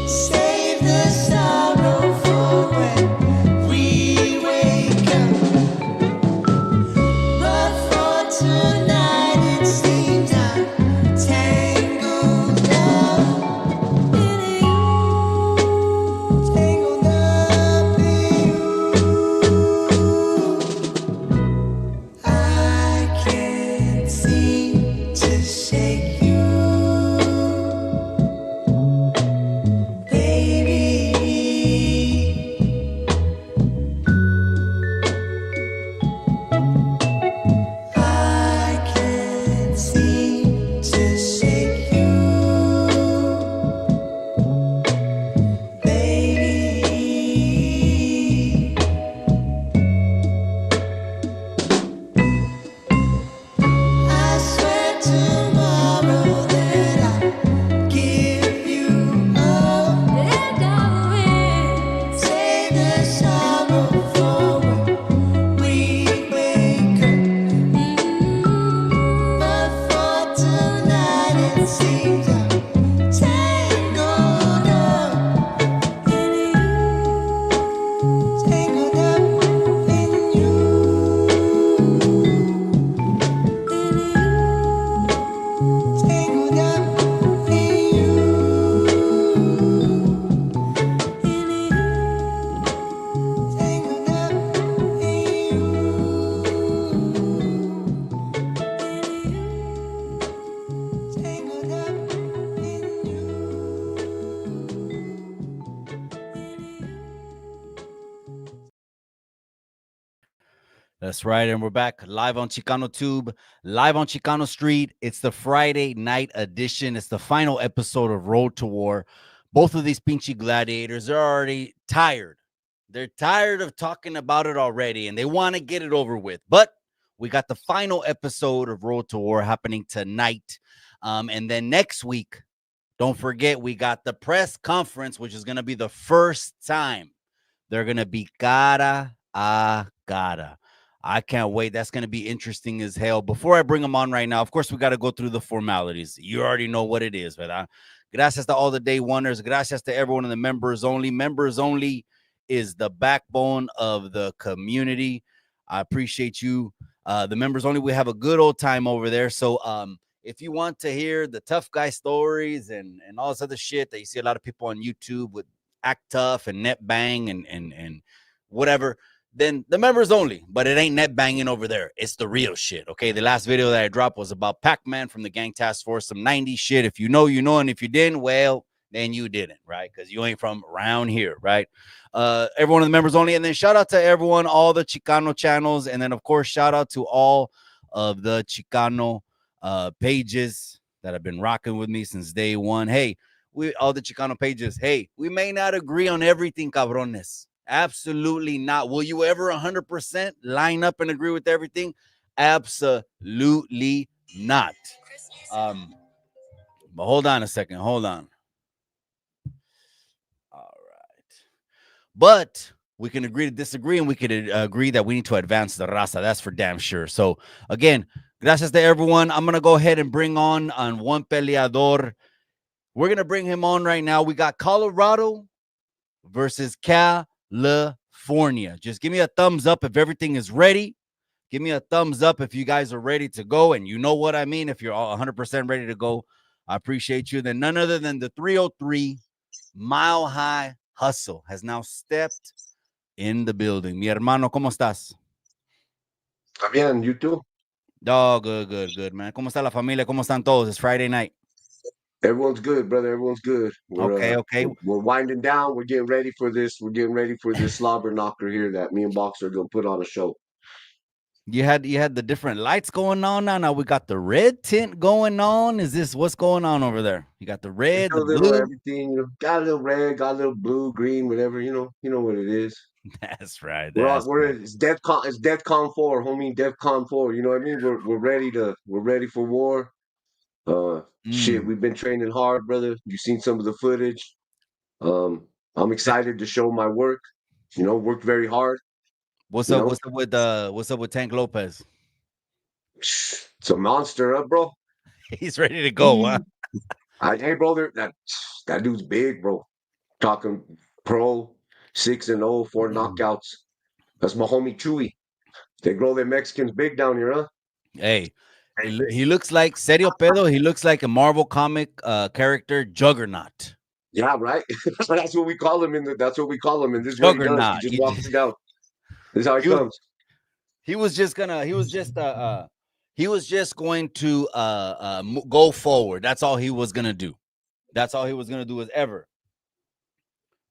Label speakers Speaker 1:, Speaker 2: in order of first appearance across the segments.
Speaker 1: Save the sorrow for when we wake up. But for tonight, it seems I'm tangled up in you. Tangled up in you. I can't seem to shake you.
Speaker 2: That's right. And we're back live on Chicano Tube, live on Chicano Street. It's the Friday night edition. It's the final episode of Road to War. Both of these pinchy gladiators are already tired. They're tired of talking about it already, and they want to get it over with. But we got the final episode of Road to War happening tonight. And then next week, don't forget, we got the press conference, which is going to be the first time they're going to be cara a cara. I can't wait. That's going to be interesting as hell. Before I bring them on right now, of course, we got to go through the formalities. You already know what it is, ¿verdad? Gracias to all the day oneers. Gracias to everyone in the members only. Members only is the backbone of the community. I appreciate you. The members only, we have a good old time over there. So if you want to hear the tough guy stories and all this other shit that you see a lot of people on YouTube with Act Tough and Net Bang and whatever, then the members only, but it ain't net banging over there. It's the real shit. Okay. The last video that I dropped was about Pac-Man from the Gang Task Force, some 90s shit. If you know, you know. And if you didn't, well, then you didn't, right? Because you ain't from around here, right? Everyone of the members only. And then shout out to everyone, all the Chicano channels. And then, of course, shout out to all of the Chicano pages that have been rocking with me since day one. Hey, all the Chicano pages. Hey, we may not agree on everything, cabrones. Absolutely not. Will you ever 100% line up and agree with everything? Absolutely not. But hold on a second. Hold on. All right. But we can agree to disagree, and we could agree that we need to advance the raza. That's for damn sure. So, again, gracias to everyone. I'm going to go ahead and bring on one peleador. We're going to bring him on right now. We got Colorado versus California. Just give me a thumbs up if everything is ready. Give me a thumbs up if you guys are ready to go. And you know what I mean. If you're all 100% ready to go, I appreciate you. Then none other than the 303 Mile High Hustle has now stepped in the building. Mi hermano, ¿cómo estás?
Speaker 3: Está bien, you too?
Speaker 2: Oh, good, man. ¿Cómo está la familia? ¿Cómo están todos? It's Friday night.
Speaker 3: Everyone's good, brother. Everyone's good.
Speaker 2: Okay.
Speaker 3: We're winding down. We're getting ready for this. We're getting ready for this slobber knocker here that me and Boxer are gonna put on a show.
Speaker 2: You had the different lights going on now. Now we got the red tint going on. Is this what's going on over there? You got the
Speaker 3: We
Speaker 2: red,
Speaker 3: got
Speaker 2: the
Speaker 3: a little
Speaker 2: blue.
Speaker 3: everything, got a little red, got a little blue, green, whatever. You know what it is.
Speaker 2: That's right.
Speaker 3: It's DEFCON 4, homie. DEFCON 4. You know what I mean? We're ready for war. Shit, we've been training hard, brother. You've seen some of the footage. I'm excited to show my work. You know, worked very hard.
Speaker 2: What's
Speaker 3: You
Speaker 2: up?
Speaker 3: know,
Speaker 2: What's up with Tank Lopez?
Speaker 3: it's a monster, up, bro.
Speaker 2: He's ready to go, huh?
Speaker 3: Hey, brother, that dude's big, bro. Talking pro 6-0, 4 knockouts. That's my homie Chewy. They grow their Mexicans big down here, huh?
Speaker 2: Hey, he looks like Serio Pedo. He looks like a Marvel comic character, Juggernaut.
Speaker 3: Yeah, right. That's what we call him in the. That's what we call him, and this is what he does. He
Speaker 2: Juggernaut.
Speaker 3: just walks it down. This is how he
Speaker 2: He was
Speaker 3: comes.
Speaker 2: he was just gonna he was just going to go forward. That's all he was gonna do. That's all he was gonna do as ever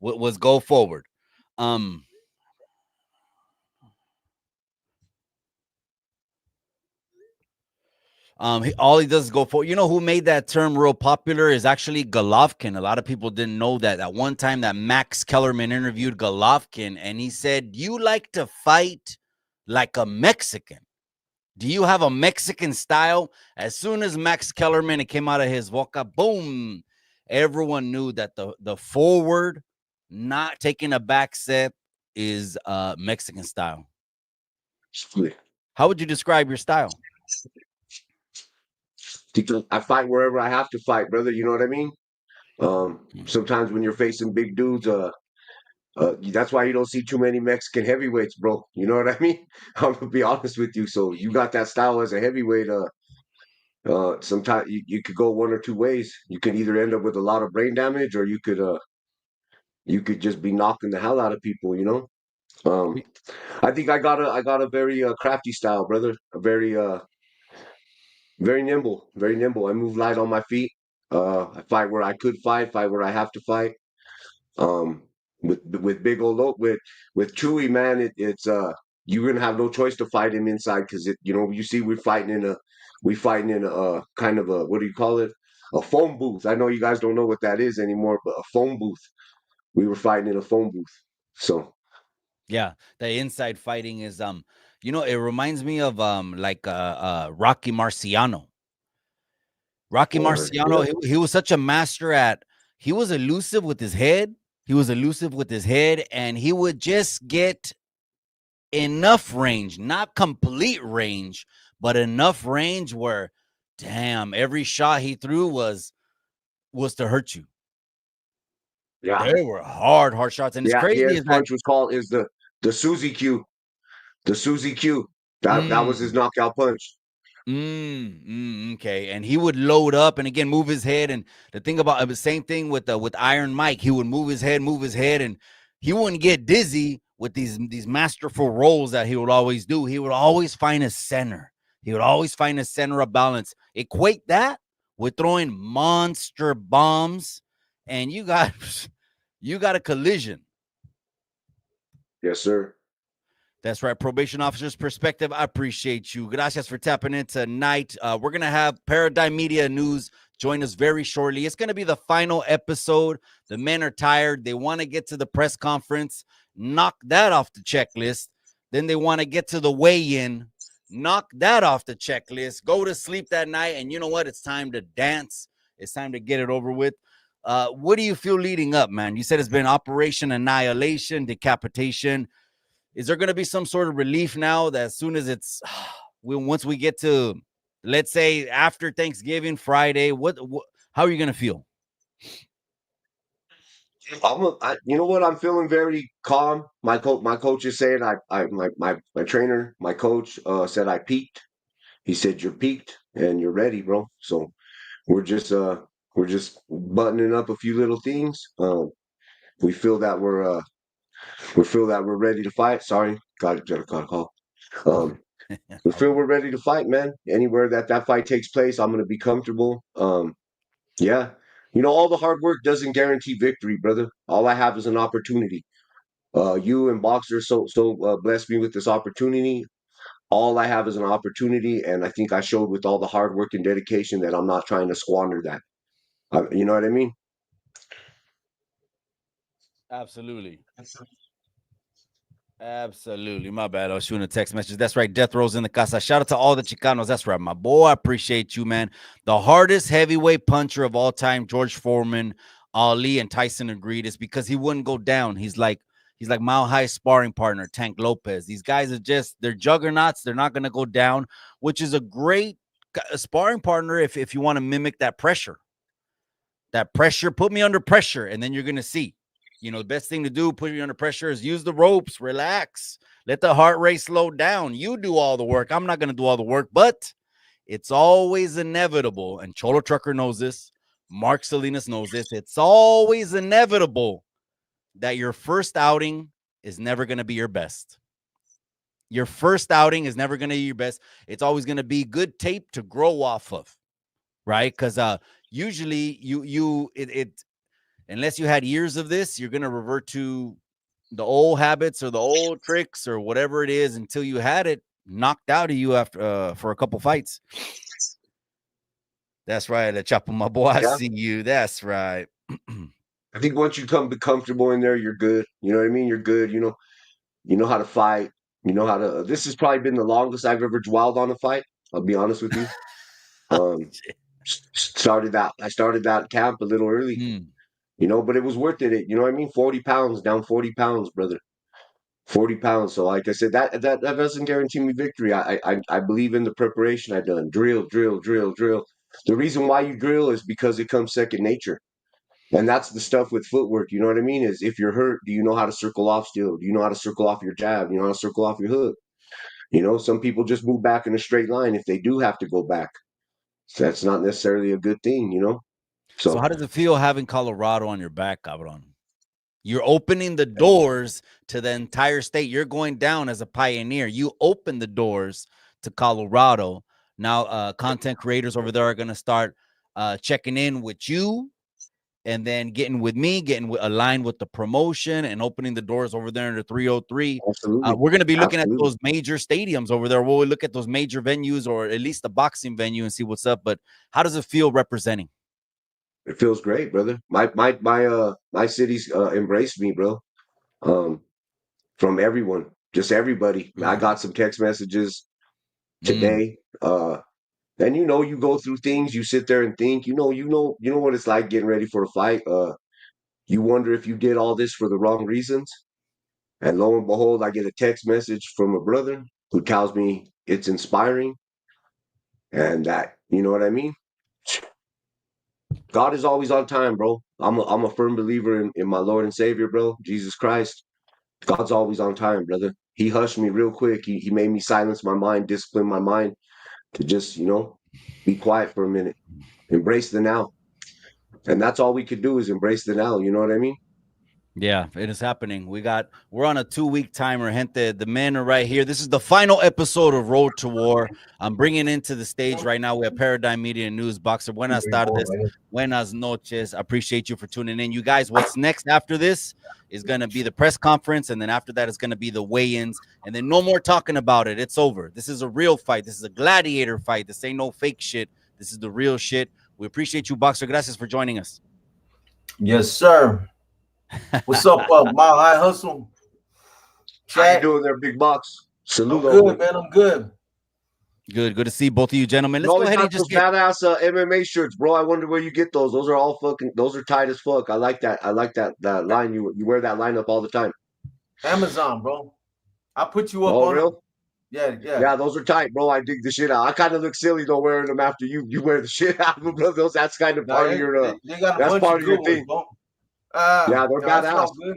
Speaker 2: was go forward. Um, all he does is go forward. You know who made that term real popular is actually Golovkin. A lot of people didn't know that. At one time, that Max Kellerman interviewed Golovkin, and he said, "You like to fight like a Mexican. Do you have a Mexican style?" As soon as Max Kellerman it came out of his boca, boom, everyone knew that the forward, not taking a back step, is Mexican style. How would you describe your style?
Speaker 3: I fight wherever I have to fight, brother. You know what I mean? Sometimes when you're facing big dudes, that's why you don't see too many Mexican heavyweights, bro. You know what I mean? I'm gonna be honest with you. So you got that style as a heavyweight. Sometimes you could go one or two ways. You can either end up with a lot of brain damage, or you could just be knocking the hell out of people. You know. Um, I think I got a very crafty style, brother. A very nimble, very nimble. I move light on my feet. I fight where I could fight where I have to fight. Um, with big old with Chewy, man, it's you're gonna have no choice to fight him inside because it, you know, you see we fighting in a kind of a, what do you call it? A phone booth. I know you guys don't know what that is anymore, but a phone booth. We were fighting in a phone booth. So
Speaker 2: Yeah, the inside fighting is it reminds me of Rocky Marciano. Rocky
Speaker 3: yeah,
Speaker 2: Marciano, he was such a master at he was elusive with his head. He was elusive with his head, and he would just get enough range, not complete range, but enough range where, damn, every shot he threw was to hurt you.
Speaker 3: yeah,
Speaker 2: They were hard shots, and it's
Speaker 3: yeah.
Speaker 2: crazy
Speaker 3: His
Speaker 2: is that
Speaker 3: punch was called is the Suzy Q, the Suzy Q. That was his
Speaker 2: mm,
Speaker 3: knockout punch.
Speaker 2: okay, and he would load up and again move his head. And the thing about it, the same thing with Iron Mike, he would move his head, and he wouldn't get dizzy with these masterful rolls that he would always do. He would always find a center. He would always find a center of balance. Equate that with throwing monster bombs, and you got you got a collision.
Speaker 3: Yes, sir.
Speaker 2: That's right. Probation officer's perspective. I appreciate you. Gracias for tapping in tonight. We're going to have Paradigm Media News join us very shortly. It's going to be the final episode. The men are tired. They want to get to the press conference, knock that off the checklist. Then they want to get to the weigh-in, knock that off the checklist, go to sleep that night. And you know what? It's time to dance. It's time to get it over with. What do you feel leading up, man? You said it's been Operation Annihilation, decapitation. Is there going to be some sort of relief now that as soon as once we get to, let's say after Thanksgiving Friday, what how are you going to feel?
Speaker 3: You know what? I'm feeling very calm. My coach is saying my trainer, my coach, said I peaked. He said you're peaked and you're ready, bro. So we're just uh, we're just buttoning up a few little things. We feel that we feel that we're ready to fight. Sorry, got a call. Um, we feel we're ready to fight, man. Anywhere that fight takes place, I'm gonna be comfortable. Yeah. You know, all the hard work doesn't guarantee victory, brother. All I have is an opportunity. You and Boxer blessed me with this opportunity. All I have is an opportunity, and I think I showed with all the hard work and dedication that I'm not trying to squander that. You know what I mean?
Speaker 2: Absolutely. Absolutely. My bad. I was shooting a text message. That's right. Death Rose in the casa. Shout out to all the Chicanos. That's right, my boy. I appreciate you, man. The hardest heavyweight puncher of all time, George Foreman, Ali, and Tyson agreed. It's because he wouldn't go down. He's like Mile High sparring partner, Tank Lopez. These guys are they're juggernauts. They're not going to go down, which is a great sparring partner if you want to mimic that pressure. That pressure, put me under pressure, and then you're going to see. The best thing to do, put you under pressure, is use the ropes, relax, let the heart rate slow down. You do all the work. I'm not going to do all the work, but it's always inevitable. And Cholo Trucker knows this. Mark Salinas knows this. It's always inevitable that your first outing is never going to be your best. Your first outing is never going to be your best. It's always going to be good tape to grow off of, right? Because usually it unless you had years of this, you're going to revert to the old habits or the old tricks or whatever it is until you had it knocked out of you after for a couple fights. That's right, Chapo, my boy. I
Speaker 3: Yeah.
Speaker 2: see you. That's right.
Speaker 3: I think once you be comfortable in there, you're good. You know what I mean? You're good. You know how to fight. You know how to. This has probably been the longest I've ever dwelled on a fight. I'll be honest with you. Um, I started that camp a little early,
Speaker 2: Mm.
Speaker 3: but it was worth it. You know what I mean? 40 pounds, down 40 pounds, brother. 40 pounds. So like I said, that doesn't guarantee me victory. I believe in the preparation I done. Drill, drill, drill, drill. The reason why you drill is because it comes second nature. And that's the stuff with footwork. You know what I mean? Is if you're hurt, do you know how to circle off still? Do you know how to circle off your jab? Do you know how to circle off your hook? Some people just move back in a straight line if they do have to go back. So that's not necessarily a good thing.
Speaker 2: So how
Speaker 3: So
Speaker 2: does it feel having Colorado on your back, Cabron? You're opening the doors to the entire state. You're going down as a pioneer. You open the doors to Colorado. Now, content creators over there are going to start checking in with you and then getting with me, aligned with the promotion and opening the doors over there in the 303.
Speaker 3: absolutely.
Speaker 2: We're going to be looking at
Speaker 3: Absolutely.
Speaker 2: those major stadiums over there. We'll look at those major venues or at least the boxing venue and see what's up. But how does it feel representing?
Speaker 3: It feels great, brother. My city's embraced me, bro. Um, from everyone, just everybody. I got some text messages
Speaker 2: Mm.
Speaker 3: today. And you go through things, you sit there and think, you know what it's like getting ready for a fight. You wonder if you did all this for the wrong reasons. And lo and behold, I get a text message from a brother who tells me it's inspiring and that, you know what I mean? God is always on time, bro. I'm a firm believer in my Lord and Savior, bro, Jesus Christ. God's always on time, brother. He hushed me real quick. He made me silence my mind, discipline my mind to just, be quiet for a minute, embrace the now. And that's all we could do is embrace the now. You know what I mean?
Speaker 2: Yeah, it is happening. We're on a 2-week timer, gente. The men are right here. This is the final episode of Road to War. I'm bringing into the stage right now. We have Paradigm Media and News. Boxer, buenas tardes, buenas noches. I appreciate you for tuning in. You guys, what's next after this is going to be the press conference, and then after that is going to be the weigh-ins, and then no more talking about it. It's over. This is a real fight. This is a gladiator fight. This ain't no fake shit. This is the real shit. We appreciate you, Boxer. Gracias for joining us.
Speaker 4: Yes, sir. What's up, Mile High Hustle?
Speaker 3: How you
Speaker 4: Chat.
Speaker 3: doing there, big box?
Speaker 4: I'm
Speaker 3: Saludo.
Speaker 4: good, man. I'm good.
Speaker 2: Good to see both of you gentlemen.
Speaker 3: You
Speaker 2: Let's go
Speaker 3: always
Speaker 2: ahead and
Speaker 3: got
Speaker 2: just
Speaker 3: those
Speaker 2: get
Speaker 3: badass MMA shirts, bro. I wonder where you get those. Those are tight as fuck. I like that. I like that line. You wear that line up all the time.
Speaker 4: Amazon, bro. I put you up
Speaker 3: Oh,
Speaker 4: on them.
Speaker 3: real?
Speaker 4: Yeah, yeah.
Speaker 3: Yeah, those are tight, bro. I dig the shit out. I kind of look silly though wearing them after you wear the shit out of them, bro. That's kind of
Speaker 4: Now,
Speaker 3: part of your
Speaker 4: they got a
Speaker 3: that's
Speaker 4: bunch
Speaker 3: part
Speaker 4: of
Speaker 3: of your
Speaker 4: good ones,
Speaker 3: thing.
Speaker 4: bro.
Speaker 3: Yeah, they're
Speaker 4: No, it's
Speaker 3: badass.
Speaker 4: all good.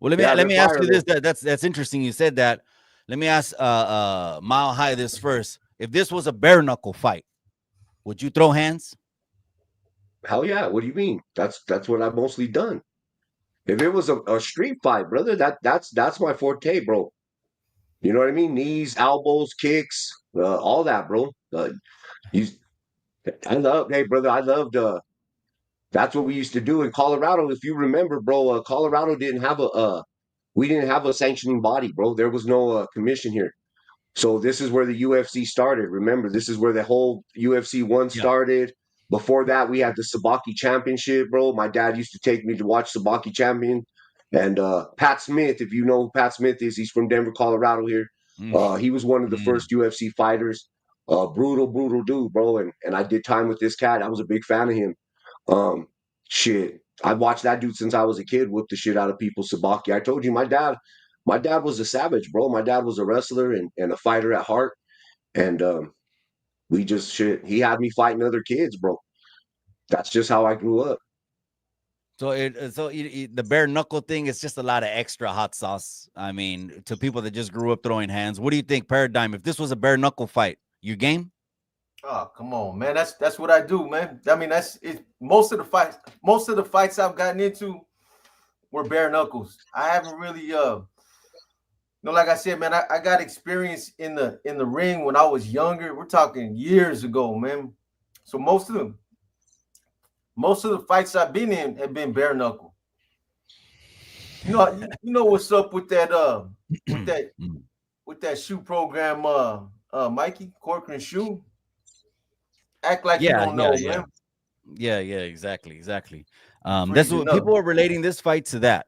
Speaker 2: Well,
Speaker 3: Yeah,
Speaker 2: let
Speaker 3: they're
Speaker 2: me ask
Speaker 3: fire
Speaker 2: you this.
Speaker 3: though.
Speaker 2: That's interesting. You said that. Let me ask Mile High this first. If this was a bare knuckle fight, would you throw hands?
Speaker 3: Hell yeah. What do you mean? That's what I've mostly done. If it was a street fight, brother, that's my forte, bro. You know what I mean? Knees, elbows, kicks, all that, bro. You, hey, brother, I loved. That's what we used to do in Colorado. If you remember, bro, Colorado didn't have we didn't have a sanctioning body, bro. There was no commission here. So this is where the UFC started. Remember, this is where the whole UFC one
Speaker 2: Yeah.
Speaker 3: started. Before that, we had the Sabaki Championship, bro. My dad used to take me to watch Sabaki Champion. And Pat Smith, if you know who Pat Smith is, he's from Denver, Colorado here.
Speaker 2: Mm,
Speaker 3: He was one of the
Speaker 2: mm.
Speaker 3: first UFC fighters. Brutal, brutal dude, bro. And I did time with this cat. I was a big fan of him. Um, shit. I watched that dude since I was a kid, whoop the shit out of people, Sabaki. I told you, my dad was a savage, bro. My dad was a wrestler and a fighter at heart. And we just shit. He had me fighting other kids, bro. That's just how I grew up.
Speaker 2: The bare knuckle thing is just a lot of extra hot sauce. I mean, to people that just grew up throwing hands. What do you think, Paradigm? If this was a bare knuckle fight, you game?
Speaker 4: Oh, come on, man. That's what I do, man. I mean, that's it. Most of the fights I've gotten into were bare knuckles. I haven't really like I said, man, I got experience in the ring when I was younger. We're talking years ago, man. So most of the fights I've been in have been bare knuckle. You know what's up with that with that shoe program, Mikey Corcoran shoe. Act like you
Speaker 2: Yeah,
Speaker 4: don't
Speaker 2: yeah,
Speaker 4: know,
Speaker 2: yeah.
Speaker 4: man.
Speaker 2: Yeah, yeah, exactly, exactly. That's
Speaker 4: Freezing
Speaker 2: what
Speaker 4: up.
Speaker 2: people are relating this fight to. That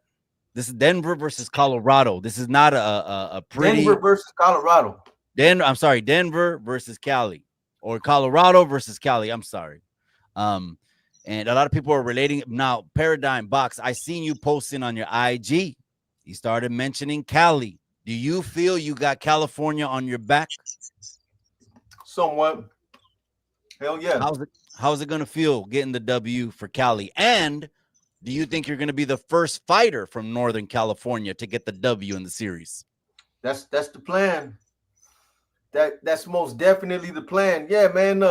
Speaker 2: this is Denver versus Colorado. This is not a
Speaker 4: Denver
Speaker 2: pretty
Speaker 4: versus Colorado.
Speaker 2: I'm sorry, Denver versus Cali or Colorado versus Cali. I'm sorry. Um, and a lot of people are relating now. Paradigm Box. I seen you posting on your IG. You started mentioning Cali. Do you feel you got California on your back?
Speaker 4: Somewhat. Hell yeah.
Speaker 2: How's it gonna feel getting the W for Cali? And do you think you're gonna be the first fighter from Northern California to get the W in the series?
Speaker 4: That's the plan. That's most definitely the plan. Yeah, man.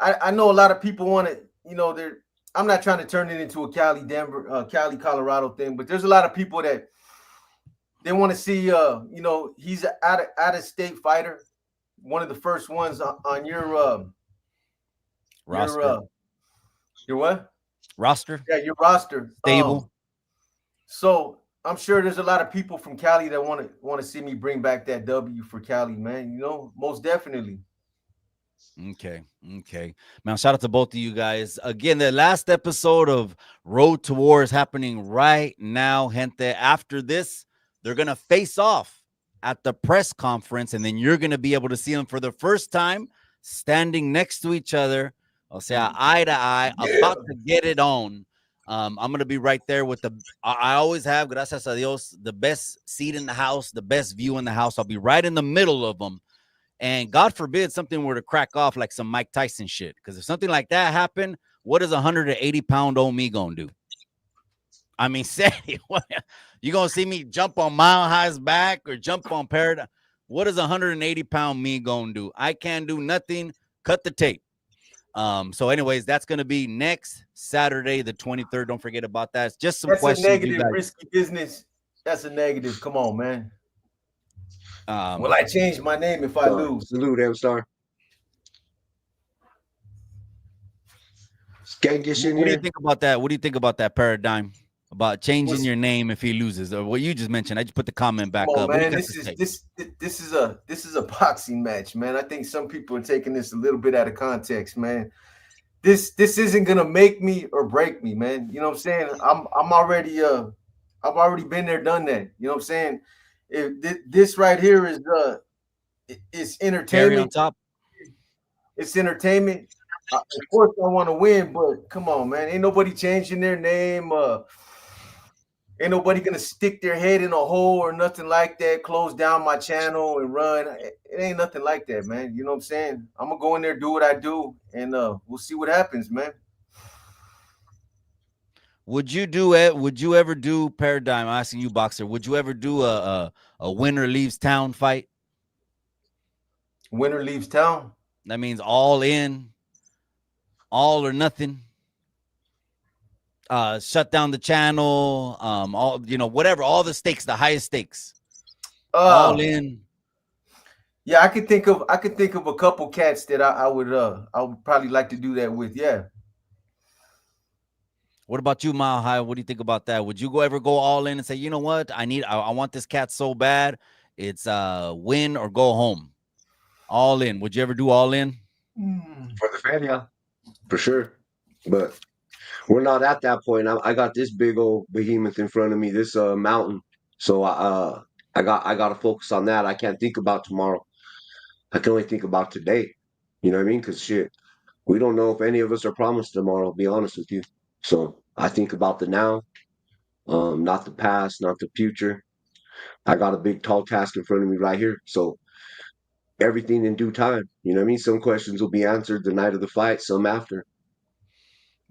Speaker 4: I know a lot of people want to, they're I'm not trying to turn it into a Cali, Denver, Cali, Colorado thing, but there's a lot of people that they want to see he's an out of state fighter, one of the first ones on your
Speaker 2: Roster,
Speaker 4: your what?
Speaker 2: roster,
Speaker 4: Yeah, your roster.
Speaker 2: stable.
Speaker 4: So I'm sure there's a lot of people from Cali that want to see me bring back that W for Cali, man. Most definitely.
Speaker 2: Okay. Okay. Man, shout out to both of you guys. Again, the last episode of Road to War is happening right now, gente. After this, they're going to face off at the press conference, and then you're going to be able to see them for the first time standing next to each other. O sea, eye to eye,
Speaker 3: Yeah.
Speaker 2: about to get it on. I'm going to be right there with I always have, gracias a Dios, the best seat in the house, the best view in the house. I'll be right in the middle of them. And God forbid something were to crack off like some Mike Tyson shit. Because if something like that happened, what is 180-pound old me gonna do? I mean, say what you gonna see me jump on Mile High's back or jump on Paradise? What is 180-pound me gonna do? I can't do nothing. Cut the tape. So, anyways, that's gonna be next Saturday, the 23rd. Don't forget about that. It's just some
Speaker 4: That's a
Speaker 2: questions you
Speaker 4: negative,
Speaker 2: guys.
Speaker 4: risky business. That's a negative. Come on, man. Will
Speaker 2: Um,
Speaker 4: I change my name if I lose?
Speaker 3: Salute, M-Star. Skankish in
Speaker 2: what do you
Speaker 3: here.
Speaker 2: think about that? What do you think about that paradigm? About changing
Speaker 4: What's
Speaker 2: your name if he loses, or what you just mentioned. I just put the comment
Speaker 4: Come
Speaker 2: back
Speaker 4: on,
Speaker 2: up. What do you
Speaker 4: man.
Speaker 2: got
Speaker 4: This
Speaker 2: to
Speaker 4: is
Speaker 2: say?
Speaker 4: this is a boxing match, man. I think some people are taking this a little bit out of context, man. This isn't gonna make me or break me, man. You know what I'm saying? I'm already I've already been there, done that. You know what I'm saying? If this right here is it's
Speaker 2: Cherry on
Speaker 4: entertainment.
Speaker 2: top.
Speaker 4: It's entertainment. Of course, I want to win, but come on, man. Ain't nobody changing their name. Ain't nobody gonna stick their head in a hole or nothing like that. Close down my channel and run. It ain't nothing like that, man. You know what I'm saying? I'm gonna go in there, do what I do, and we'll see what happens, man.
Speaker 2: Would you do it? Would you ever do paradigm? I'm asking you, boxer. Would you ever do a winner leaves town fight?
Speaker 4: Winner leaves town.
Speaker 2: That means all in, all or nothing. Shut down the channel. All whatever. All the stakes, the highest stakes. All
Speaker 4: Uh,
Speaker 2: in.
Speaker 4: yeah, I could think of a couple cats that I would probably like to do that with. Yeah.
Speaker 2: What about you, Mile High? What do you think about that? Would you ever go all in and say, you know what, I want this cat so bad, it's win or go home, all in? Would you ever do all in?
Speaker 3: For the fan, yeah. For sure. But we're not at that point. I got this big old behemoth in front of me, this mountain. So I got to focus on that. I can't think about tomorrow. I can only think about today. You know what I mean? Because shit, we don't know if any of us are promised tomorrow. I'll be honest with you. So I think about the now, not the past, not the future. I got a big tall task in front of me right here. So everything in due time. You know what I mean? Some questions will be answered the night of the fight, some after.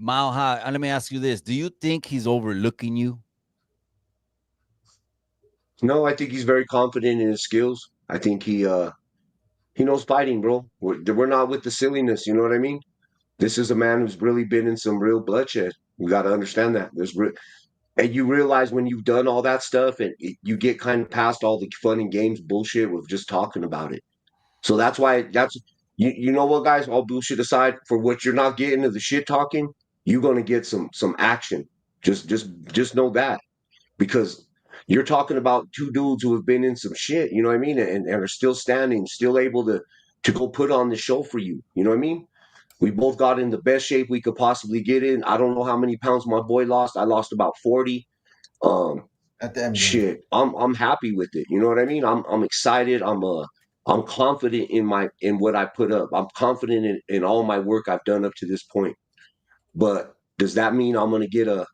Speaker 2: Mile High, let me ask you this. Do you think he's overlooking you?
Speaker 3: No, I think he's very confident in his skills. I think he knows fighting, bro. We're not with the silliness. You know what I mean? This is a man who's really been in some real bloodshed. You got to understand that. And you realize when you've done all that stuff, and you get kind of past all the fun and games bullshit with just talking about it. So that's why you know what, guys. All bullshit aside, for what you're not getting to the shit talking, you're gonna get some action. Just know that, because you're talking about two dudes who have been in some shit. You know what I mean? And are still standing, still able to go put on the show for you. You know what I mean? We both got in the best shape we could possibly get in. I don't know how many pounds my boy lost. I lost about 40. Um,
Speaker 4: At the end game.
Speaker 3: shit, I'm happy with it. You know what I mean? I'm excited. I'm confident in what I put up. I'm confident in all my work I've done up to this point. But does that mean I'm gonna get a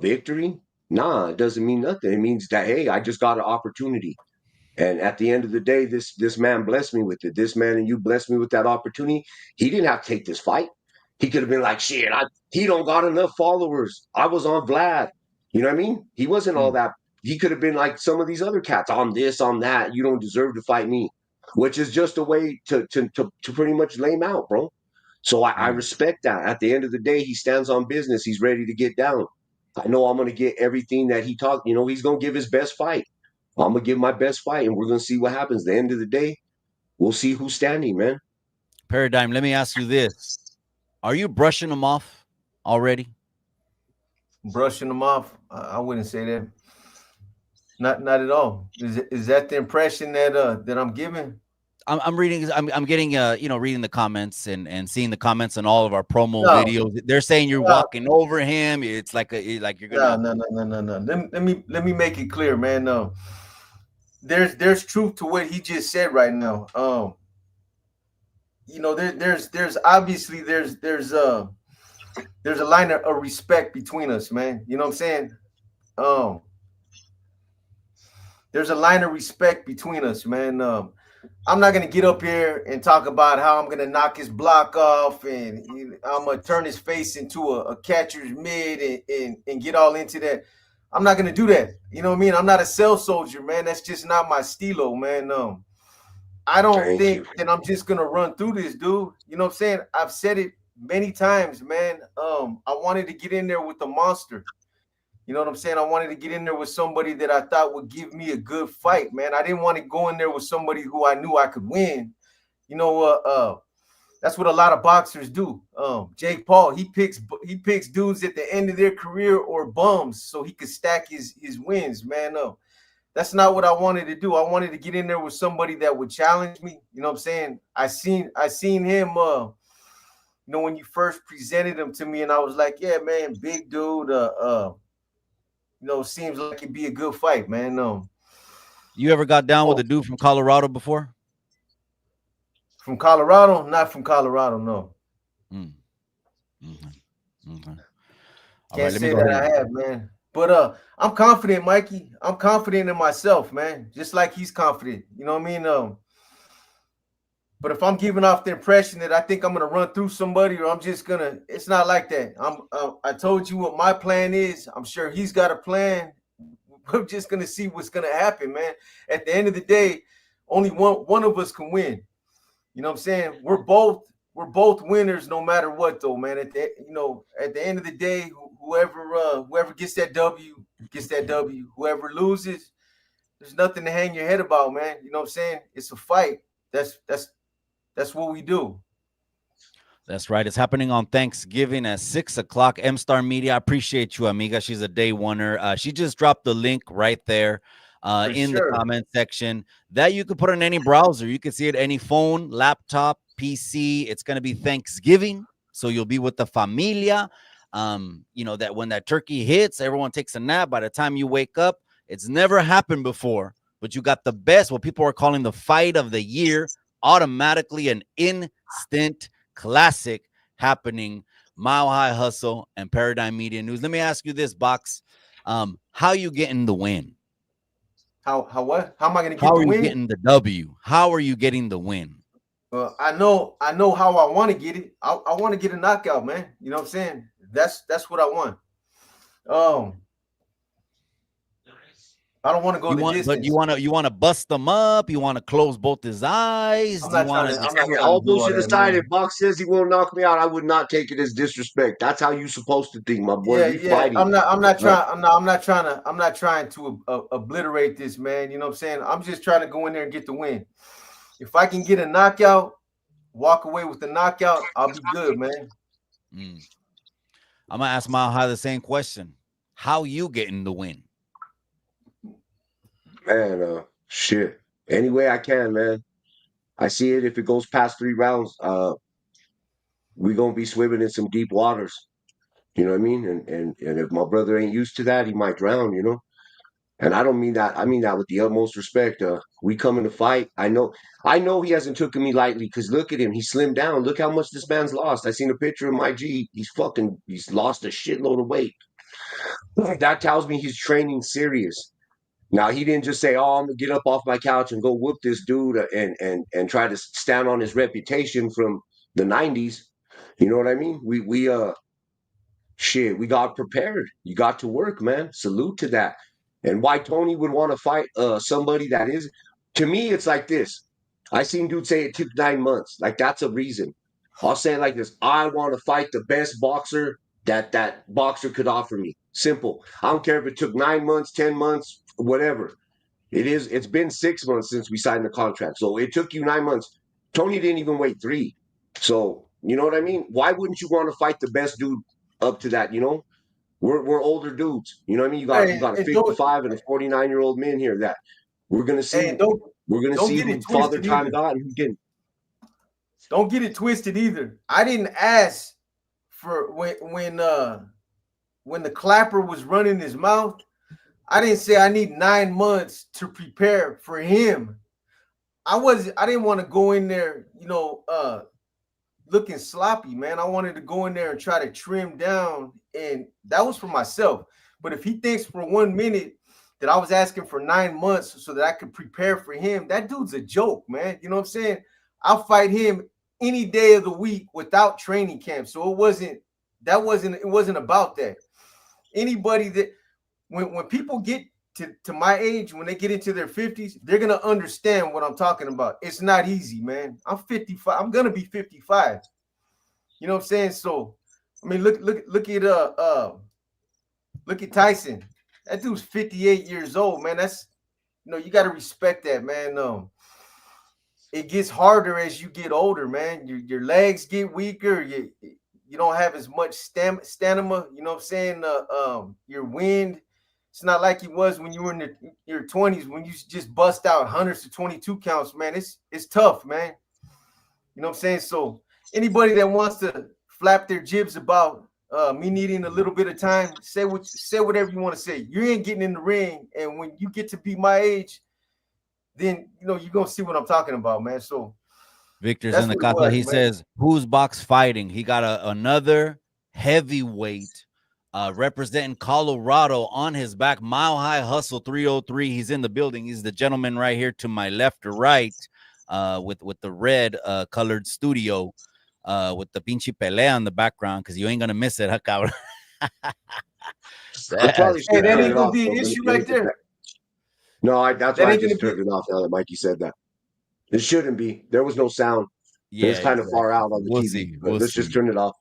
Speaker 3: victory? Nah, it doesn't mean nothing. It means that, hey, I just got an opportunity. And at the end of the day, this man blessed me with it. This man and you blessed me with that opportunity. He didn't have to take this fight. He could have been like, shit, he don't got enough followers. I was on Vlad. You know what I mean? He wasn't all
Speaker 4: Mm.
Speaker 3: that. He could have been like some of these other cats. I'm this, I'm that. You don't deserve to fight me. Which is just a way to pretty much lay him out, bro. So I
Speaker 2: Mm.
Speaker 3: respect that. At the end of the day, he stands on business. He's ready to get down. I know I'm gonna get everything that he talked. He's gonna give his best fight. I'm gonna give my best fight, and we're gonna see what happens. At the end of the day, we'll see who's standing, man.
Speaker 2: Paradigm, let me ask you this. Are you brushing him off already?
Speaker 4: Brushing them off. I wouldn't say that. Not at all. Is that the impression that I'm giving?
Speaker 2: I'm reading. I'm getting reading the comments and seeing the comments on all of our promo
Speaker 4: No,
Speaker 2: videos. They're saying you're
Speaker 4: no,
Speaker 2: walking over him. It's like you're
Speaker 4: no,
Speaker 2: gonna.
Speaker 4: no, no, no, no, no. Let me make it clear, man. No, there's truth to what he just said right now. There's obviously there's a line of respect between us, man. You know what I'm saying? Um, there's a line of respect between us, man. I'm not gonna get up here and talk about how I'm gonna knock his block off and I'm gonna turn his face into a catcher's mid and get all into that. I'm not gonna do that. You know what I mean? I'm not a cell soldier, man. That's just not my stilo, man. I don't
Speaker 3: Thank
Speaker 4: think
Speaker 3: you.
Speaker 4: that I'm just gonna run through this, dude. You know what I'm saying? I've said it many times, man. I wanted to get in there with the monster. You know what I'm saying? I wanted to get in there with somebody that I thought would give me a good fight, man. I didn't want to go in there with somebody who I knew I could win. You know, that's what a lot of boxers do. Jake Paul, he picks dudes at the end of their career or bums so he could stack his wins, man. That's not what I wanted to do. I wanted to get in there with somebody that would challenge me. You know what I'm saying? I seen him when you first presented him to me, and I was like, yeah, man, big dude, seems like it'd be a good fight, man.
Speaker 2: You ever got down with
Speaker 4: Oh,
Speaker 2: a dude from Colorado before?
Speaker 4: from Colorado? Not from Colorado, no.
Speaker 2: Mm. Okay. All right,
Speaker 4: Can't
Speaker 2: let me
Speaker 4: say
Speaker 2: go
Speaker 4: that
Speaker 2: ahead.
Speaker 4: I have, man. But I'm confident, Mikey. I'm confident in myself, man. Just like he's confident. You know what I mean? But if I'm giving off the impression that I think I'm gonna run through somebody, or I'm just gonna, it's not like that. I told you what my plan is. I'm sure he's got a plan. We're just gonna see what's gonna happen, man. At the end of the day, only one of us can win. You know what I'm saying? We're both winners no matter what, though, man. At the end of the day, whoever gets that W gets that W. Whoever loses, there's nothing to hang your head about, man. You know what I'm saying? It's a fight. That's what we do.
Speaker 2: That's right. It's happening on Thanksgiving at 6 o'clock. M Star Media. I appreciate you, amiga. She's a day oneer. She just dropped the link right there
Speaker 4: For
Speaker 2: in the
Speaker 4: sure.
Speaker 2: comment section that you could put on any browser. You can see it any phone, laptop, PC. It's going to be Thanksgiving. So you'll be with the familia. That when that turkey hits, everyone takes a nap. By the time you wake up, it's never happened before. But you got the best, what people are calling the fight of the year, automatically an instant classic happening. Mile High Hustle and Paradigm Media News. Let me ask you this, Box. How you getting the win?
Speaker 4: How what? How am I gonna
Speaker 2: How
Speaker 4: get the
Speaker 2: are you
Speaker 4: win?
Speaker 2: getting the W? How are you getting the win?
Speaker 4: I know how I want to get it. I want to get a knockout, man. You know what I'm saying? That's what I want. Um, I don't want to go
Speaker 2: You
Speaker 4: the
Speaker 2: want, but
Speaker 4: distance.
Speaker 2: you want to bust them up. You want to close both his eyes.
Speaker 4: I'm
Speaker 2: Do you
Speaker 4: not
Speaker 2: want
Speaker 4: trying
Speaker 2: to
Speaker 4: to. I'm
Speaker 2: just?
Speaker 4: not
Speaker 3: Hey,
Speaker 4: trying to
Speaker 3: all
Speaker 4: do all
Speaker 3: bullshit
Speaker 4: that,
Speaker 3: aside, if
Speaker 4: man.
Speaker 3: Box says he won't knock me out, I would not take it as disrespect. That's how you supposed to think, my boy.
Speaker 4: Yeah,
Speaker 3: We
Speaker 4: yeah.
Speaker 3: fighting.
Speaker 4: I'm not
Speaker 3: Uh,
Speaker 4: trying. I'm not trying to. I'm not trying to obliterate this, man. You know what I'm saying? I'm just trying to go in there and get the win. If I can get a knockout, walk away with the knockout, I'll be good, man.
Speaker 2: Mm. I'm gonna ask Mile High the same question. How you getting the win?
Speaker 3: man, shit. Any way I can, man. I see it. If it goes past 3 rounds, we gonna be swimming in some deep waters. You know what I mean? And if my brother ain't used to that, he might drown. You know. And I don't mean that. I mean that with the utmost respect. We coming to fight. I know he hasn't taken me lightly because look at him. He slimmed down. Look how much this man's lost. I seen a picture of my G. He's lost a shitload of weight. That tells me he's training serious. Now he didn't just say, "Oh, I'm gonna get up off my couch and go whoop this dude and try to stand on his reputation from the '90s." You know what I mean? Shit, we got prepared. You got to work, man. Salute to that. And why Tony would want to fight somebody that is, to me, it's like this. I seen dudes say it took 9 months. Like that's a reason. I'll say it like this. I want to fight the best boxer that boxer could offer me. Simple. I don't care if it took 9 months, 10 months, whatever. It's been 6 months since we signed the contract. So it took you 9 months. Tony didn't even wait three. So you know what I mean? Why wouldn't you want to fight the best dude up to that? You know, we're older dudes. You know what I mean? You
Speaker 4: Hey,
Speaker 3: got a
Speaker 4: and don't
Speaker 3: 55 and a 49-year-old man here that we're gonna see
Speaker 4: and don't
Speaker 3: we're gonna
Speaker 4: don't
Speaker 3: see
Speaker 4: get it
Speaker 3: who Father
Speaker 4: twisted
Speaker 3: Time
Speaker 4: either.
Speaker 3: got and who didn't.
Speaker 4: Don't get it twisted either. I didn't ask for when the clapper was running his mouth. I didn't say I need 9 months to prepare for him. I didn't want to go in there, looking sloppy, man. I wanted to go in there and try to trim down, and that was for myself. But if he thinks for 1 minute that I was asking for 9 months so that I could prepare for him, that dude's a joke, man. You know what I'm saying? I'll fight him any day of the week without training camp. So it wasn't about that. Anybody that when people get to my age, when they get into their 50s, they're gonna understand what I'm talking about. It's not easy, man. I'm 55. I'm gonna be 55. You know what I'm saying? So, I mean, look at Tyson. That dude's 58 years old, man. That's you got to respect that, man. It gets harder as you get older, man. Your legs get weaker. You don't have as much stamina. You know what I'm saying? Your wind. It's not like it was when you were in your 20s when you just bust out hundreds to 22 counts, man. It's tough, man. You know what I'm saying? So anybody that wants to flap their jibs about me needing a little bit of time, say whatever you want to say. You ain't getting in the ring, and when you get to be my age, then you're gonna see what I'm talking about, man. So
Speaker 2: Victor's
Speaker 4: that's
Speaker 2: in the
Speaker 4: what it
Speaker 2: casa.
Speaker 4: was,
Speaker 2: He
Speaker 4: man.
Speaker 2: says, "Who's box fighting?" He got another heavyweight representing Colorado on his back. Mile High Hustle 303. He's in the building. He's the gentleman right here to my left or right, with the red colored studio, with the pinche pelea in the background, because you ain't gonna miss it, huh, cabrón?
Speaker 3: I probably
Speaker 2: That's
Speaker 3: should
Speaker 4: Hey,
Speaker 3: have
Speaker 4: that
Speaker 3: turned
Speaker 4: ain't
Speaker 3: it
Speaker 4: gonna
Speaker 3: off.
Speaker 4: be
Speaker 3: So
Speaker 4: an issue right there.
Speaker 3: no, that's
Speaker 4: That
Speaker 3: why I
Speaker 4: ain't gonna
Speaker 3: just
Speaker 4: be.
Speaker 3: turned it off now that Mikey said that. It shouldn't be. There was no sound. It
Speaker 2: yeah,
Speaker 3: was kind of far
Speaker 2: exactly.
Speaker 3: out on the
Speaker 2: We'll
Speaker 3: TV.
Speaker 2: see.
Speaker 3: But
Speaker 2: We'll
Speaker 3: let's just
Speaker 2: see.
Speaker 3: turn it off.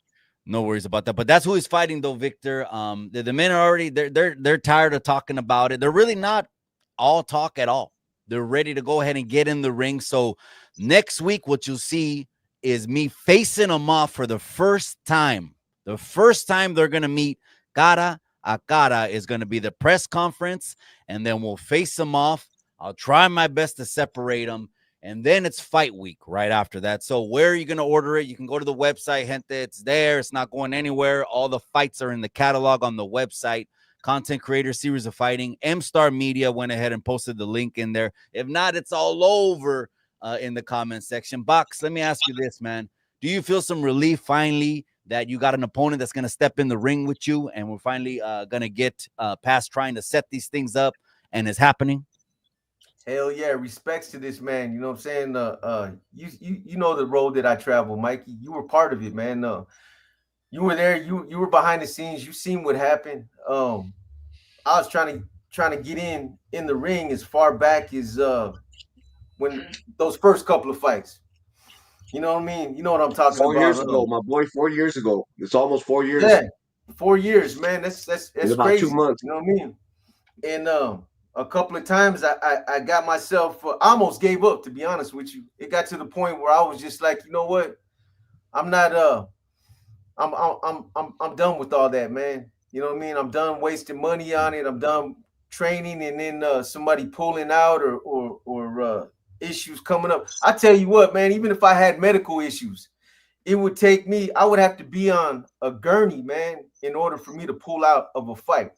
Speaker 2: No worries about that. But that's who he's fighting, though, Victor. The men are already they're tired of talking about it. They're really not all talk at all. They're ready to go ahead and get in the ring. So next week, what you'll see is me facing them off for the first time. The first time they're gonna meet cara a cara is gonna be the press conference, and then we'll face them off. I'll try my best to separate them. And then it's fight week right after that. So where are you going to order it? You can go to the website, gente. It's there. It's not going anywhere. All the fights are in the catalog on the website. Content Creator Series of Fighting. M-Star Media went ahead and posted the link in there. If not, it's all over in the comment section. Box, let me ask you this, man. Do you feel some relief finally that you got an opponent that's going to step in the ring with you, and we're finally going to get past trying to set these things up, and it's happening?
Speaker 4: Hell yeah, respects to this man. You know what I'm saying? You know the road that I travel, Mikey. You were part of it, man. You were there. You were behind the scenes. You seen what happened. I was trying to get in the ring as far back as when those first couple of fights. You know what I mean? You know what I'm talking
Speaker 3: 4 years
Speaker 4: about.
Speaker 3: ago, my boy. 4 years ago. It's almost 4 years
Speaker 4: Yeah, 4 years, man.
Speaker 3: in
Speaker 4: That's
Speaker 3: about two
Speaker 4: crazy.
Speaker 3: months.
Speaker 4: You know what I mean? And a couple of times I got myself I almost gave up, to be honest with you. It got to the point where I was just like, you know what? I'm not I'm done with all that, man. You know what I mean? I'm done wasting money on it. I'm done training and then somebody pulling out or issues coming up. I tell you what, man, even if I had medical issues, it would take me, I would have to be on a gurney, man, in order for me to pull out of a fight.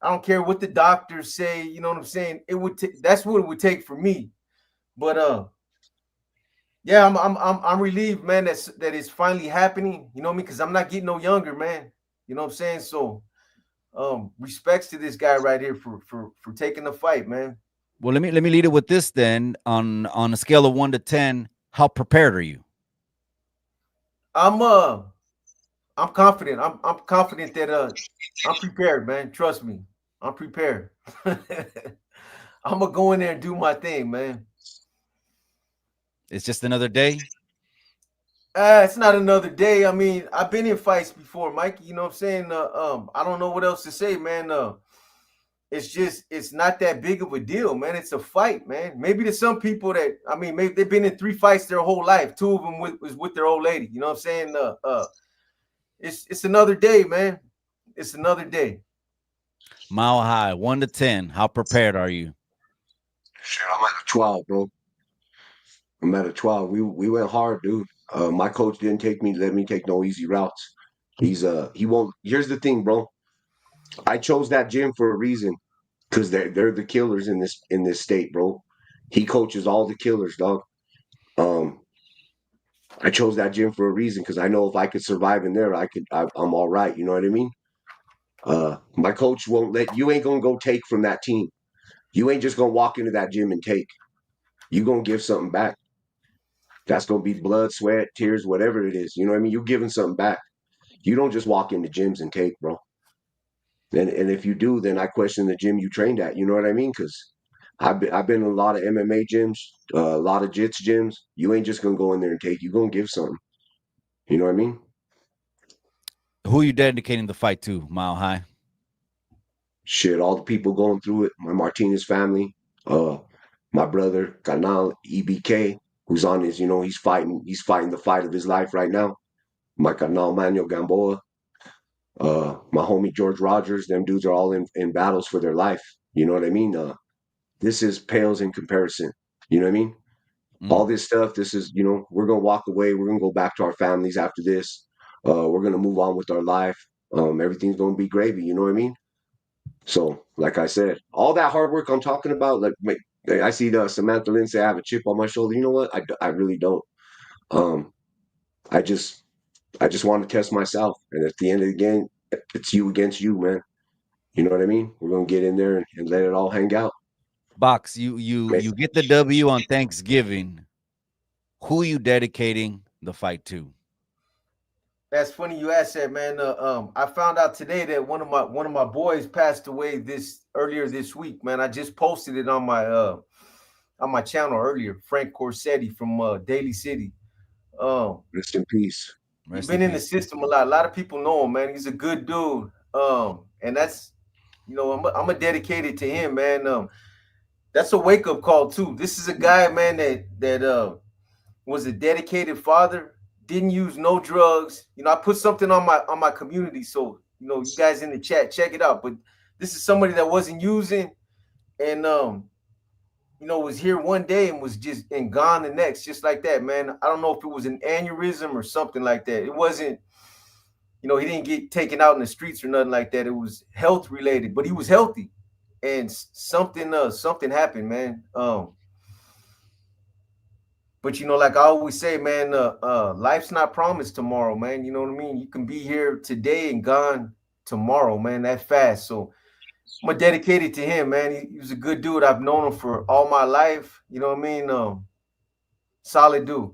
Speaker 4: I don't care what the doctors say, you know what I'm saying? It would that's what it would take for me. But yeah, I'm relieved, man, that it's finally happening. You know what I mean? Because I'm not getting no younger, man. You know what I'm saying? So respects to this guy right here for taking the fight, man.
Speaker 2: Well, let me lead it with this then. On a scale of 1 to 10, how prepared are you?
Speaker 4: I'm uh I'm confident. I'm confident that I'm prepared, man. Trust me. I'm prepared. I'm gonna go in there and do my thing, man.
Speaker 2: It's just another day.
Speaker 4: It's not another day. I mean, I've been in fights before, Mike. You know what I'm saying? I don't know what else to say, man. It's just it's not that big of a deal, man. It's a fight, man. Maybe to some people that I mean, maybe they've been in 3 fights their whole life. Two of them was with their old lady. You know what I'm saying? It's another day, man. It's another day.
Speaker 2: Mile high, 1 to 10. How prepared are you?
Speaker 3: Shit, I'm at a 12, bro. I'm at a 12. We went hard, dude. My coach didn't let me take no easy routes. He won't. Here's the thing, bro. I chose that gym for a reason because they're the killers in this state, bro. He coaches all the killers, dog. Um, I chose that gym for a reason because I know if I could survive in there, I'm all right. You know what I mean? My coach won't let you ain't gonna go take from that team. You ain't just gonna walk into that gym and take. You gonna give something back. That's gonna be blood, sweat, tears, whatever it is. You know what I mean? You giving something back. You don't just walk into gyms and take, bro. And if you do, then I question the gym you trained at. You know what I mean? Because I've been in a lot of MMA gyms, a lot of jits gyms. You ain't just gonna go in there and take. You gonna give something. You know what I mean?
Speaker 2: Who are you dedicating the fight to, Mile High?
Speaker 3: Shit, all the people going through it. My Martinez family, uh, my brother Canal EBK, who's on his, he's fighting. He's fighting the fight of his life right now. My Canal Manuel Gamboa, my homie George Rogers. Them dudes are all in battles for their life. You know what I mean? This is pales in comparison. You know what I mean? All
Speaker 2: Mm.
Speaker 3: this stuff. This is, we're gonna walk away. We're gonna go back to our families after this. We're gonna move on with our life. Everything's gonna be gravy. You know what I mean? So, like I said, all that hard work I'm talking about, I see Samantha Lynn say I have a chip on my shoulder. You know what? I really don't. Um, I just I just want to test myself, and at the end of the game, it's you against you, man. You know what I mean? We're gonna get in there and let it all hang out.
Speaker 2: Box, you get the W on Thanksgiving. Who are you dedicating the fight to?
Speaker 4: That's funny you asked that, man. I found out today that one of my boys passed away this earlier this week, man. I just posted it on my channel earlier. Frank Corsetti from Daly City. Um,
Speaker 3: Rest in peace.
Speaker 4: he
Speaker 2: Rest in
Speaker 4: been in the
Speaker 2: peace.
Speaker 4: system a lot. A lot of people know him, man. He's a good dude. And that's I'm a dedicated to him, man. That's a wake up call too. This is a guy, man, that was a dedicated father, didn't use no drugs. I put something on my community, so you guys in the chat, check it out. But this is somebody that wasn't using and was here one day and was just and gone the next, just like that, man. I don't know if it was an aneurysm or something like that. It wasn't, he didn't get taken out in the streets or nothing like that. It was health related, but he was healthy. And something happened, man. But like I always say, man, life's not promised tomorrow, man. You know what I mean? You can be here today and gone tomorrow, man. That fast. So I'm gonna dedicate it to him, man. He was a good dude. I've known him for all my life. You know what I mean? Solid dude.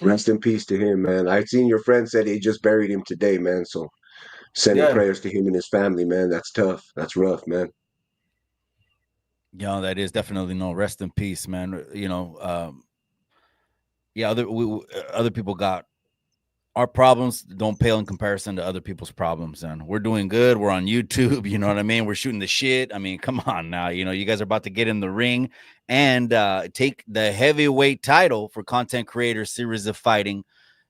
Speaker 3: Rest in peace to him, man. I seen your friend said he just buried him today, man. So sending
Speaker 4: Yeah,
Speaker 3: prayers to him and his family, man. That's tough. That's rough, man.
Speaker 2: That is definitely no rest in peace, man. Yeah, other people got our problems don't pale in comparison to other people's problems, and we're doing good. We're on YouTube, you know what I mean? We're shooting the shit. I mean, come on now. You guys are about to get in the ring and take the heavyweight title for Content Creators Series of Fighting.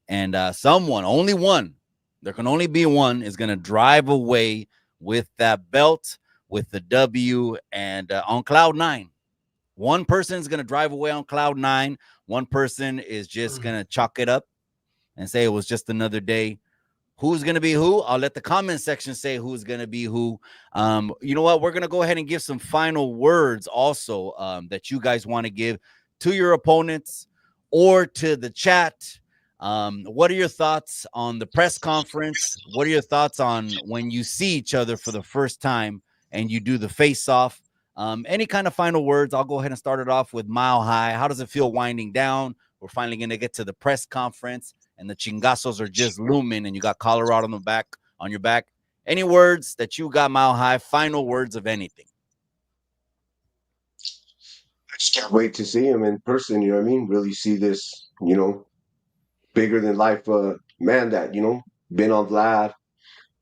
Speaker 2: And someone, only one, there can only be one, is going to drive away with that belt, with the W, and on cloud nine. One person is going to drive away on cloud nine. One person is just going to chalk it up and say it was just another day. Who's going to be who? I'll let the comment section say who's going to be who. You know what? We're going to go ahead and give some final words also that you guys want to give to your opponents or to the chat. What are your thoughts on the press conference? What are your thoughts on when you see each other for the first time and you do the face-off? Any kind of final words? I'll go ahead and start it off with Mile High. How does it feel winding down? We're finally going to get to the press conference, and the chingazos are just looming, and you got Colorado on your back. Any words that you got, Mile High? Final words of anything?
Speaker 3: I just can't wait to see him in person. You know what I mean? Really see this, bigger than life man that, been on Vlad,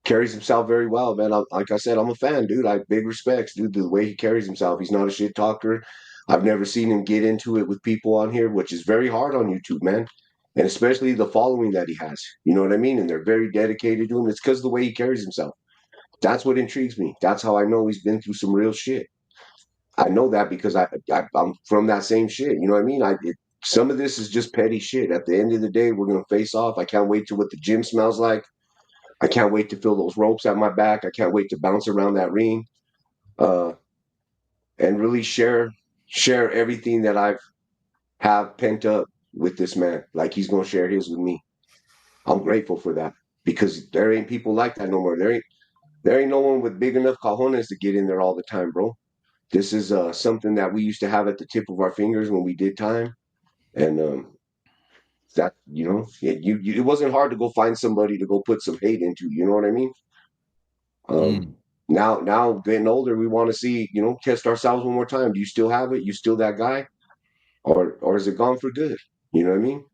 Speaker 3: carries himself very well, man. Like I said, I'm a fan, dude. I big respects, dude, the way he carries himself. He's not a shit talker. I've never seen him get into it with people on here, which is very hard on YouTube, man. And especially the following that he has. You know what I mean? And they're very dedicated to him. It's because of the way he carries himself. That's what intrigues me. That's how I know he's been through some real shit. I know that because I'm from that same shit. You know what I mean? Some of this is just petty shit. At the end of the day, we're gonna face off. I can't wait to what the gym smells like. I can't wait to feel those ropes at my back. I can't wait to bounce around that ring, uh, and really share everything that I've have pent up with this man. Like he's gonna share his with me. I'm grateful for that because there ain't people like that no more. There ain't no one with big enough cojones to get in there all the time, bro. This is something that we used to have at the tip of our fingers when we did time, and that it wasn't hard to go find somebody to go put some hate into. You know what I mean?
Speaker 2: Mm.
Speaker 3: Now getting older, we want to see, test ourselves one more time. Do you still have it? You still that guy, or is it gone for good? You know what I mean?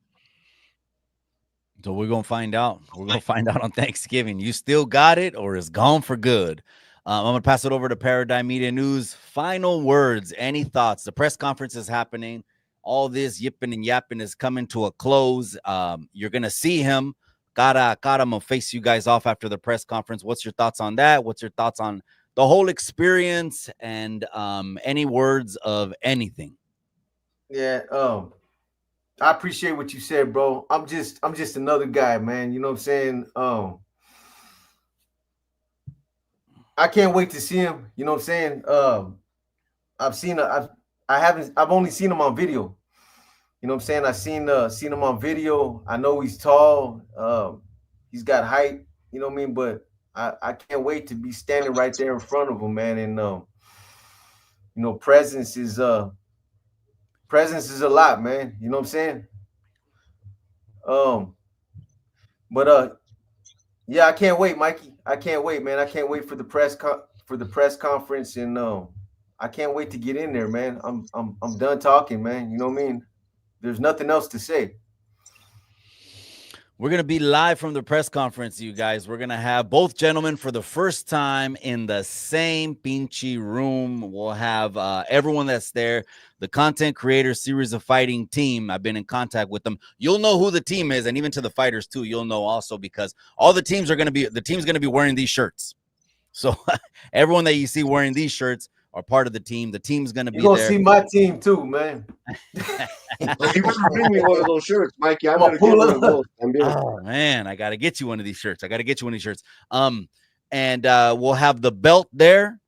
Speaker 2: So we're gonna find out. We're gonna find out on Thanksgiving. You still got it, or is gone for good? I'm gonna pass it over to Paradigm Media News. Final words. Any thoughts? The press conference is happening. All this yipping and yapping is coming to a close. You're gonna see him. Gotta, I'm gonna face you guys off after the press conference. What's your thoughts on that? What's your thoughts on the whole experience? And any words of anything?
Speaker 4: yeah. I appreciate what you said, bro. I'm just another guy, man. You know what I'm saying? I can't wait to see him. You know what I'm saying? I've seen I've only seen him on video. You know what I'm saying? I seen him on video. I know he's tall. He's got height, you know what I mean? But I can't wait to be standing right there in front of him, man. And presence is a lot, man. You know what I'm saying? Um, but yeah, I can't wait, Mikey. I can't wait, man. I can't wait for the press conference, and I can't wait to get in there, man. I'm done talking, man. You know what I mean? There's nothing else to say.
Speaker 2: We're going to be live from the press conference, you guys. We're going to have both gentlemen for the first time in the same pinchy room. We'll have everyone that's there, the Content Creator Series of Fighting team. I've been in contact with them. You'll know who the team is, and even to the fighters, too, you'll know also because all the teams the team's going to be wearing these shirts. So everyone that you see wearing these shirts are part of the team. The team's going to be
Speaker 4: You're gonna
Speaker 2: there.
Speaker 4: see my team too, man.
Speaker 3: You better bring me one of those shirts, Mikey. I
Speaker 4: I'm gonna
Speaker 3: better get
Speaker 4: pull
Speaker 3: one of
Speaker 4: up.
Speaker 3: those.
Speaker 2: Oh man, I gotta get you one of these shirts. And we'll have the belt there.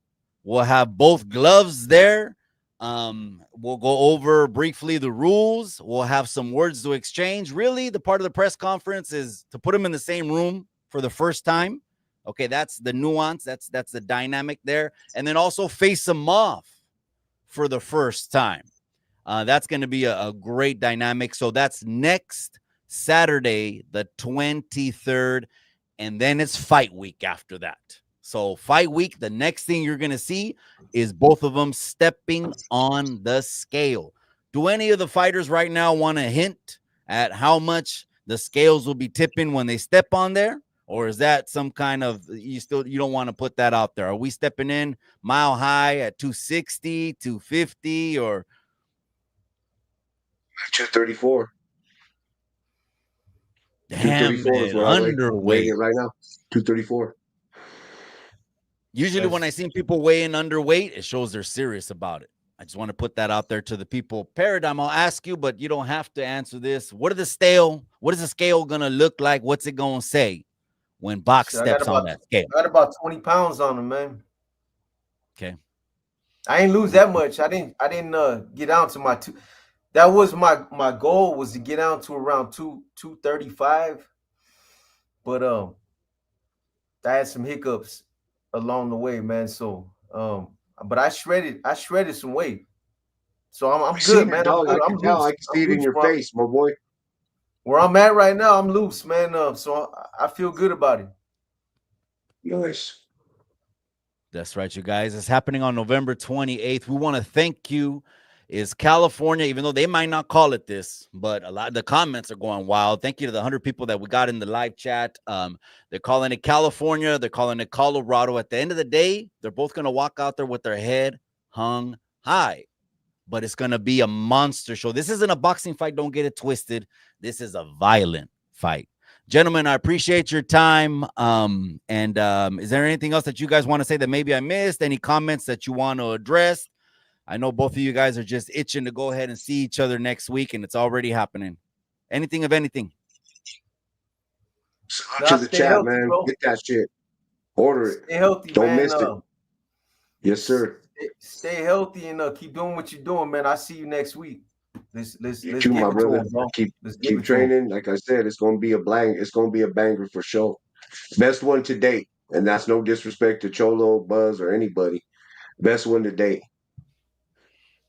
Speaker 2: We'll have both gloves there. We'll go over briefly the rules. We'll have some words to exchange. Really, the part of the press conference is to put them in the same room for the first time. Okay, that's the nuance. That's the dynamic there. And then also face them off for the first time. That's going to be a great dynamic. So that's next Saturday, the 23rd, and then it's fight week after that. So, fight week, the next thing you're going to see is both of them stepping on the scale. Do any of the fighters right now want to hint at how much the scales will be tipping when they step on there? Or is that some kind of you don't want to put that out there? Are we stepping in mile high at 260, 250, or
Speaker 3: 234.
Speaker 2: damn
Speaker 3: 234 is
Speaker 2: man,
Speaker 3: what I weigh. Weighing
Speaker 2: underweight?
Speaker 3: it right now. 234.
Speaker 2: Usually when I seen people weigh in underweight, it shows they're serious about it. I just want to put that out there to the people. Paradigm, I'll ask you, but you don't have to answer this. What is the scale gonna look like? What's it gonna say when Box
Speaker 4: Shit, I got
Speaker 2: steps on
Speaker 4: about
Speaker 2: that scale?
Speaker 4: I got about 20 pounds on him, man.
Speaker 2: Okay.
Speaker 4: I ain't lose that much. I didn't get down to my two. That was my goal was to get down to around 235. But I had some hiccups along the way, man. So but I shredded some weight. So I'm
Speaker 3: I see
Speaker 4: good,
Speaker 3: it,
Speaker 4: man. I'm
Speaker 3: dog. I
Speaker 4: good. I'm
Speaker 3: can tell.
Speaker 4: loose.
Speaker 3: I can
Speaker 4: I'm
Speaker 3: see it in
Speaker 4: loose
Speaker 3: your face, my boy.
Speaker 4: where I'm at right now. I'm loose, man. So I feel good about it.
Speaker 3: Nice.
Speaker 2: That's right, you guys. It's happening on November 28th. We want to thank you. Is California, even though they might not call it this, but a lot of the comments are going wild. Thank you to the 100 people that we got in the live chat. They're calling it California. They're calling it Colorado. At the end of the day, they're both going to walk out there with their head hung high. But it's going to be a monster show. This isn't a boxing fight. Don't get it twisted. This is a violent fight. Gentlemen, I appreciate your time. Is there anything else that you guys want to say that maybe I missed? Any comments that you want to address? I know both of you guys are just itching to go ahead and see each other next week, and it's already happening. Anything of anything?
Speaker 3: Salute
Speaker 4: Nah,
Speaker 3: to the
Speaker 4: stay
Speaker 3: chat,
Speaker 4: healthy,
Speaker 3: man.
Speaker 4: bro.
Speaker 3: Get that shit. Order it.
Speaker 4: Stay healthy,
Speaker 3: Don't
Speaker 4: man.
Speaker 3: miss it. Yes, sir.
Speaker 4: Stay healthy and keep doing what you're doing, man. I'll see you next week. Let's
Speaker 3: You
Speaker 4: let's
Speaker 3: too,
Speaker 4: give
Speaker 3: my
Speaker 4: it to
Speaker 3: brother.
Speaker 4: him, bro.
Speaker 3: Keep
Speaker 4: Let's give it to him.
Speaker 3: training. Like I said, it's gonna be a bang. It's gonna be a banger for sure. Best one to date, and that's no disrespect to Cholo, Buzz, or anybody. Best one to date.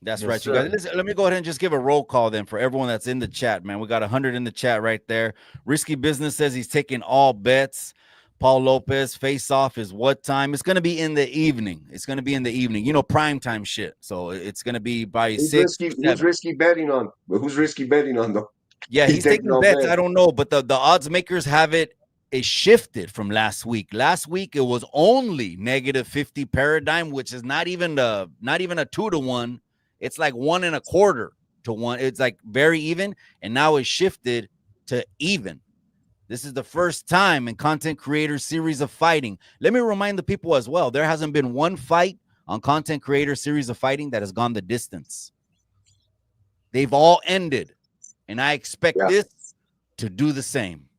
Speaker 2: That's
Speaker 4: Yes,
Speaker 2: right, you guys.
Speaker 4: sir.
Speaker 2: Listen, let me go ahead and just give a roll call then for everyone that's in the chat, man. We got 100 in the chat right there. Risky Business says he's taking all bets. Paul Lopez, face off is what time? It's going to be in the evening. It's going to be in the evening. You know, prime time shit. So it's going to be by
Speaker 3: Who's
Speaker 2: 6
Speaker 3: risky?
Speaker 2: or
Speaker 3: Who's
Speaker 2: 7.
Speaker 3: risky betting on? But who's risky betting on though?
Speaker 2: Yeah,
Speaker 3: He's
Speaker 2: he's
Speaker 3: taking
Speaker 2: taking
Speaker 3: all
Speaker 2: bets. I
Speaker 3: bets.
Speaker 2: don't know, but the odds makers have it shifted from last week. Last week it was only negative 50 paradigm, which is not even a 2-to-1. It's like 1.25 to 1. It's like very even, and now it's shifted to even. This is the first time in Content Creator Series of Fighting. Let me remind the people as well, there hasn't been one fight on Content Creator Series of Fighting that has gone the distance. They've all ended, and I expect
Speaker 3: Yeah.
Speaker 2: this to do the same.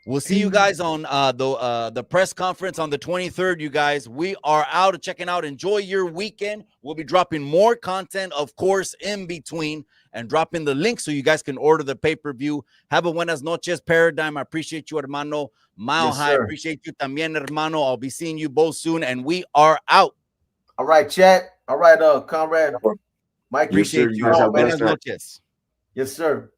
Speaker 2: We'll see you guys on the press conference on the 23rd, you guys. We are out checking out. Enjoy your weekend. We'll be dropping more content, of course, in between, and dropping the link so you guys can order the pay-per-view. Have a buenas noches, Paradigm. I appreciate you, hermano. Mile
Speaker 4: Yes,
Speaker 2: High, I
Speaker 4: sir.
Speaker 2: appreciate you también, hermano. I'll be seeing you both soon, and we are out.
Speaker 4: All right, chat. All right, Conrad. Mikey.
Speaker 3: Yes, sir.
Speaker 2: Appreciate
Speaker 3: You
Speaker 2: you.
Speaker 3: guys
Speaker 4: Oh,
Speaker 3: have a
Speaker 4: man.
Speaker 3: blessed
Speaker 2: Buenas
Speaker 3: night.
Speaker 2: noches.
Speaker 4: Yes, sir.